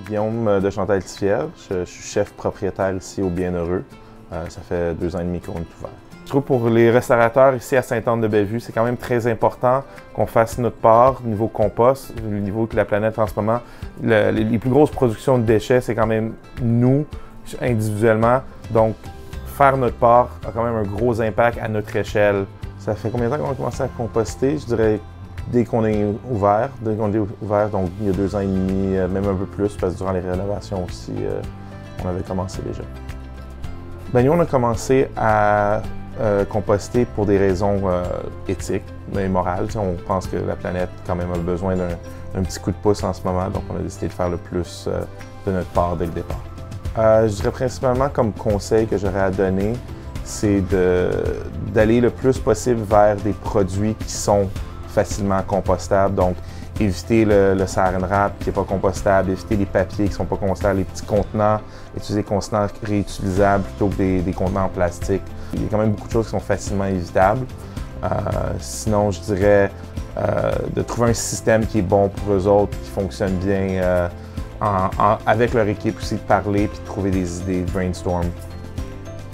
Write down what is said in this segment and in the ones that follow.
Guillaume de Chantal-Tifierge. Je suis chef propriétaire ici au Bienheureux. Ça fait 2 ans et demi qu'on est ouvert. Je trouve pour les restaurateurs ici à Sainte-Anne-de-Bellevue, c'est quand même très important qu'on fasse notre part au niveau compost, au niveau de la planète en ce moment. Les plus grosses productions de déchets, c'est quand même nous, individuellement. Donc, faire notre part a quand même un gros impact à notre échelle. Ça fait combien de temps qu'on a commencé à composter? Je dirais dès qu'on est ouvert. Donc il y a 2 ans et demi, même un peu plus, parce que durant les rénovations aussi, on avait commencé déjà. Ben, nous, on a commencé à composter pour des raisons éthiques et morales. On pense que la planète, quand même, a besoin d'un petit coup de pouce en ce moment, donc on a décidé de faire le plus de notre part dès le départ. Je dirais principalement comme conseil que j'aurais à donner, c'est d'aller le plus possible vers des produits qui sont facilement compostables. Donc, éviter le saran wrap qui n'est pas compostable, éviter les papiers qui ne sont pas compostables, les petits contenants, utiliser des contenants réutilisables plutôt que des contenants en plastique. Il y a quand même beaucoup de choses qui sont facilement évitables. Sinon, je dirais de trouver un système qui est bon pour eux autres, qui fonctionne bien avec leur équipe aussi, de parler puis de trouver des idées, de brainstorm.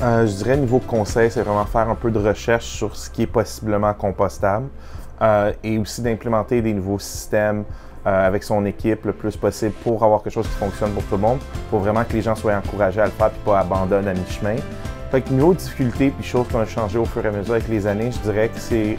Je dirais niveau conseil, c'est vraiment faire un peu de recherche sur ce qui est possiblement compostable et aussi d'implémenter des nouveaux systèmes avec son équipe le plus possible pour avoir quelque chose qui fonctionne pour tout le monde, pour vraiment que les gens soient encouragés à le faire et pas abandonnent à mi-chemin. Fait que niveau difficulté puis choses qu'on a changé au fur et à mesure avec les années, je dirais que c'est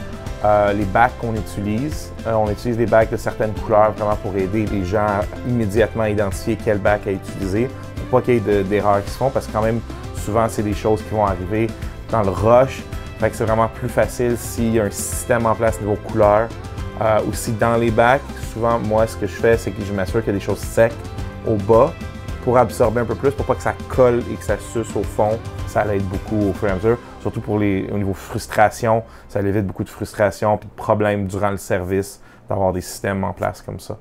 les bacs qu'on utilise. On utilise des bacs de certaines couleurs vraiment pour aider les gens à immédiatement identifier quel bac à utiliser, pour pas qu'il y ait d'erreurs qui se font, parce que quand même, souvent, c'est des choses qui vont arriver dans le rush. Fait que c'est vraiment plus facile s'il y a un système en place niveau couleur. Aussi dans les bacs, souvent, moi, ce que je fais, c'est que je m'assure qu'il y a des choses secs au bas pour absorber un peu plus, pour pas que ça colle et que ça suce au fond. Ça aide beaucoup au fur et à mesure. Surtout au niveau frustration, ça évite beaucoup de frustration et de problèmes durant le service d'avoir des systèmes en place comme ça.